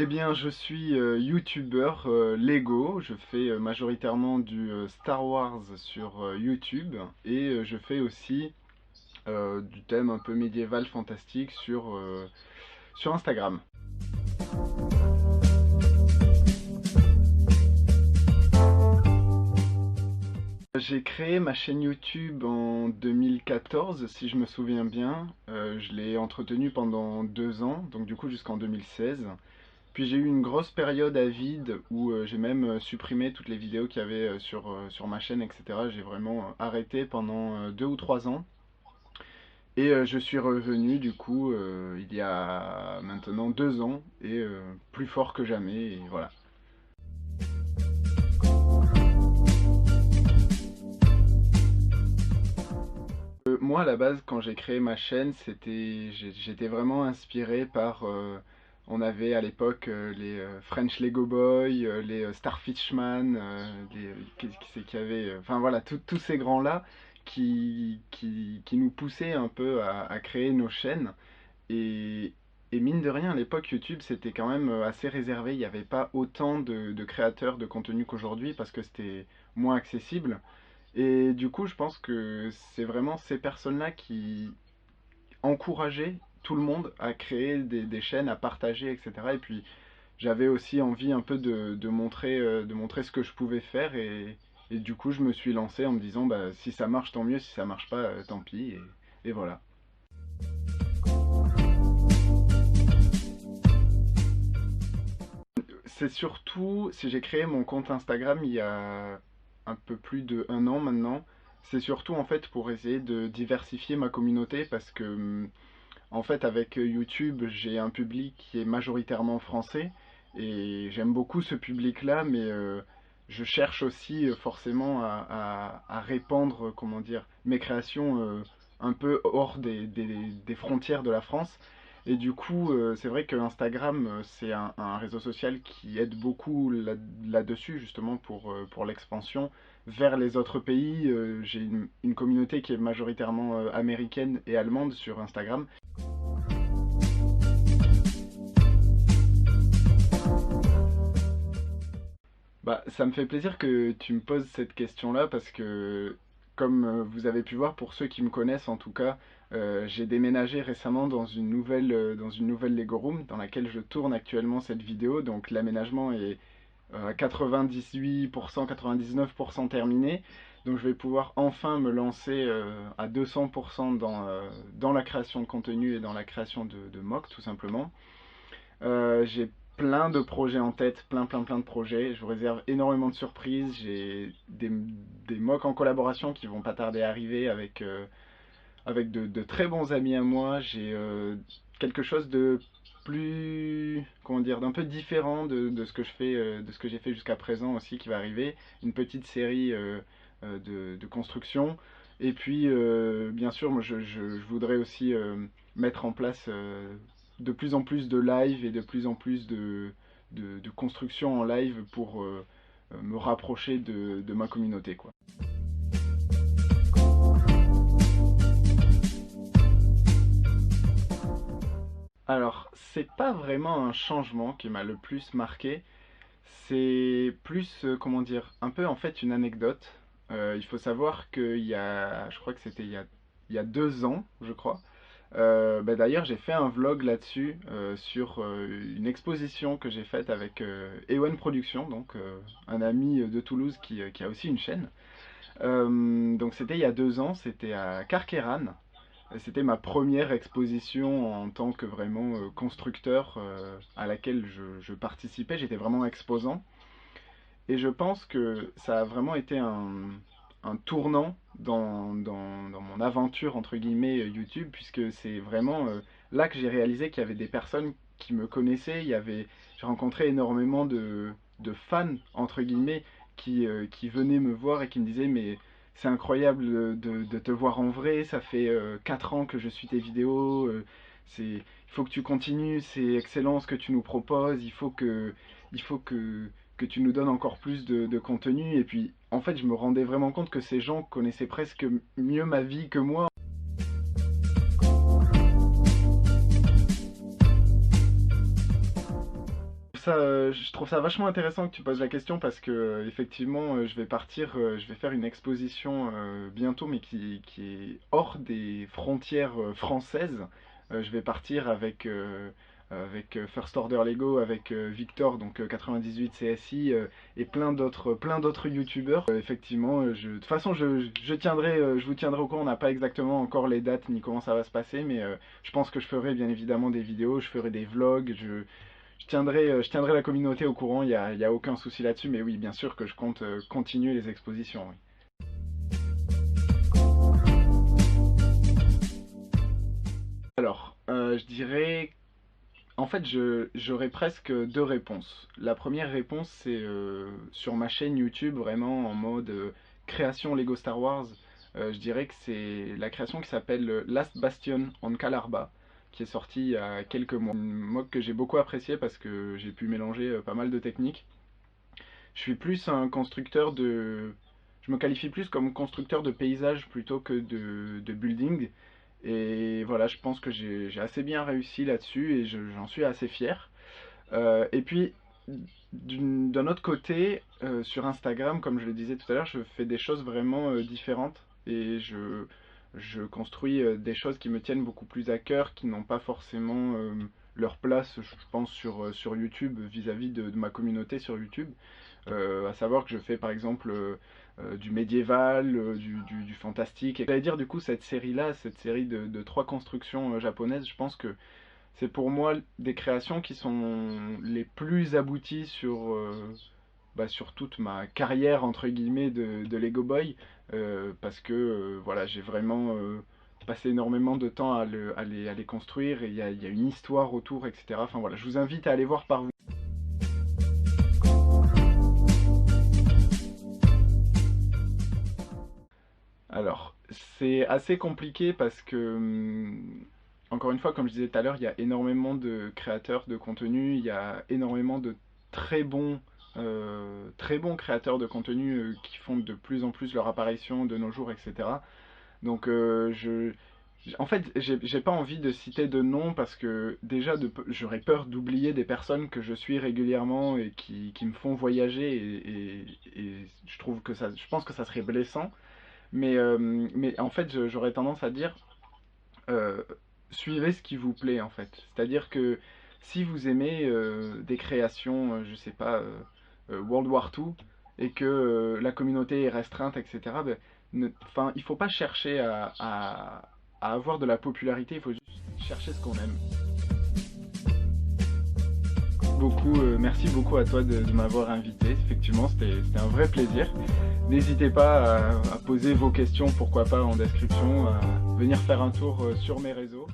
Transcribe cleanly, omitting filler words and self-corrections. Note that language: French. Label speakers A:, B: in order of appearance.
A: bien, je suis youtubeur Lego. Je fais majoritairement du Star Wars sur YouTube et je fais aussi du thème un peu médiéval fantastique sur Instagram. J'ai créé ma chaîne YouTube en 2014, si je me souviens bien. Je l'ai entretenue pendant 2 ans, donc du coup jusqu'en 2016. Puis j'ai eu une grosse période à vide où j'ai même supprimé toutes les vidéos qu'il y avait sur ma chaîne, etc. J'ai vraiment arrêté pendant 2 ou 3 ans. Et je suis revenu du coup il y a maintenant 2 ans et plus fort que jamais. Et voilà. Moi à la base quand j'ai créé ma chaîne, j'étais vraiment inspiré par on avait à l'époque les French Lego Boy, les Starfishman, qui c'est qu'il y avait, enfin voilà, tous ces grands-là qui nous poussaient un peu à créer nos chaînes. Et, et mine de rien, à l'époque, YouTube, c'était quand même assez réservé. Il n'y avait pas autant de créateurs de contenu qu'aujourd'hui parce que c'était moins accessible. Et du coup, je pense que c'est vraiment ces personnes-là qui encourageaient tout le monde à créer des chaînes, à partager, etc. Et puis, j'avais aussi envie un peu de montrer ce que je pouvais faire. Et du coup, je me suis lancé en me disant, bah, si ça marche, tant mieux. Si ça marche pas, tant pis. Et voilà. C'est surtout, si j'ai créé mon compte Instagram il y a un peu plus d'1 an maintenant, c'est surtout en fait pour essayer de diversifier ma communauté parce que en fait avec YouTube j'ai un public qui est majoritairement français et j'aime beaucoup ce public-là, mais je cherche aussi forcément à répandre, comment dire, mes créations un peu hors des frontières de la France. Et du coup, c'est vrai que Instagram, c'est un réseau social qui aide beaucoup là-dessus, justement pour l'expansion vers les autres pays. J'ai une communauté qui est majoritairement américaine et allemande sur Instagram. Bah, ça me fait plaisir que tu me poses cette question-là parce que, comme vous avez pu voir, pour ceux qui me connaissent en tout cas, j'ai déménagé récemment dans une nouvelle Lego Room dans laquelle je tourne actuellement cette vidéo. Donc l'aménagement est à 98%, 99% terminé. Donc je vais pouvoir enfin me lancer à 200% dans la création de contenu et dans la création de mocks tout simplement. J'ai plein de projets en tête, plein de projets. Je vous réserve énormément de surprises. J'ai des mocks en collaboration qui vont pas tarder à arriver avec de très bons amis à moi. J'ai quelque chose de plus, comment dire, d'un peu différent de ce que je fais, de ce que j'ai fait jusqu'à présent aussi qui va arriver. Une petite série de construction. Et puis, bien sûr, moi, je voudrais aussi mettre en place de plus en plus de live et de plus en plus de construction en live pour me rapprocher de ma communauté, quoi. Alors, c'est pas vraiment un changement qui m'a le plus marqué, c'est plus, comment dire, un peu en fait une anecdote. Il faut savoir qu'il y a, je crois que c'était il y a 2 ans, je crois. Bah, d'ailleurs, j'ai fait un vlog là-dessus, sur une exposition que j'ai faite avec Ewen Productions, donc un ami de Toulouse qui a aussi une chaîne. Donc c'était il y a 2 ans, c'était à Carqueiranne. C'était ma première exposition en tant que vraiment constructeur à laquelle je participais. J'étais vraiment exposant. Et je pense que ça a vraiment été un tournant dans mon aventure entre guillemets YouTube, puisque c'est vraiment là que j'ai réalisé qu'il y avait des personnes qui me connaissaient. J'ai rencontré énormément de fans entre guillemets qui venaient me voir et qui me disaient mais c'est incroyable de te voir en vrai, ça fait 4 ans que je suis tes vidéos, il faut que tu continues, c'est excellent ce que tu nous proposes, il faut que tu nous donnes encore plus de contenu. Et puis, en fait, je me rendais vraiment compte que ces gens connaissaient presque mieux ma vie que moi. je trouve ça vachement intéressant que tu poses la question parce que effectivement, je vais partir, je vais faire une exposition bientôt, mais qui est hors des frontières françaises. Je vais partir avec First Order Lego, avec Victor, donc 98 CSI, et plein d'autres youtubeurs. Effectivement, de toute façon, je vous tiendrai au courant. On n'a pas exactement encore les dates ni comment ça va se passer, mais je pense que je ferai bien évidemment des vidéos, je ferai des vlogs, je tiendrai la communauté au courant. Il y a aucun souci là-dessus, mais oui, bien sûr que je compte continuer les expositions. Oui. Alors, je dirais en fait, j'aurais presque deux réponses. La première réponse, c'est sur ma chaîne YouTube, vraiment en mode création Lego Star Wars. Je dirais que c'est la création qui s'appelle Last Bastion on Kalarba, qui est sortie il y a quelques mois. Une mock que j'ai beaucoup appréciée parce que j'ai pu mélanger pas mal de techniques. Je suis plus un constructeur de... Je me qualifie plus comme constructeur de paysages plutôt que de building. Et voilà, je pense que j'ai assez bien réussi là-dessus et j'en suis assez fier. Et puis, d'un autre côté, sur Instagram, comme je le disais tout à l'heure, je fais des choses vraiment différentes. Et je construis des choses qui me tiennent beaucoup plus à cœur, qui n'ont pas forcément leur place, je pense, sur YouTube, vis-à-vis de ma communauté sur YouTube. À savoir que je fais par exemple du médiéval, du fantastique. Et j'allais dire du coup cette série-là, cette série de trois constructions japonaises, je pense que c'est pour moi des créations qui sont les plus abouties sur toute ma carrière entre guillemets de Lego Boy, parce que voilà, j'ai vraiment passé énormément de temps à les construire et il y a une histoire autour, etc. Enfin voilà, je vous invite à aller voir par vous. Alors, c'est assez compliqué parce que, encore une fois, comme je disais tout à l'heure, il y a énormément de créateurs de contenu, il y a énormément de très bons, très bons créateurs de contenu qui font de plus en plus leur apparition de nos jours, etc. Donc, en fait, j'ai pas envie de citer de noms parce que déjà, j'aurais peur d'oublier des personnes que je suis régulièrement et qui me font voyager et je trouve que ça, je pense que ça serait blessant. Mais en fait, j'aurais tendance à dire, euh, suivez ce qui vous plaît en fait. C'est-à-dire que si vous aimez des créations, je sais pas, World War II, et que la communauté est restreinte, etc., ben, enfin, il faut pas chercher à avoir de la popularité, il faut juste chercher ce qu'on aime. Merci beaucoup à toi de m'avoir invité. Effectivement, c'était un vrai plaisir. N'hésitez pas à poser vos questions, pourquoi pas en description, à venir faire un tour sur mes réseaux.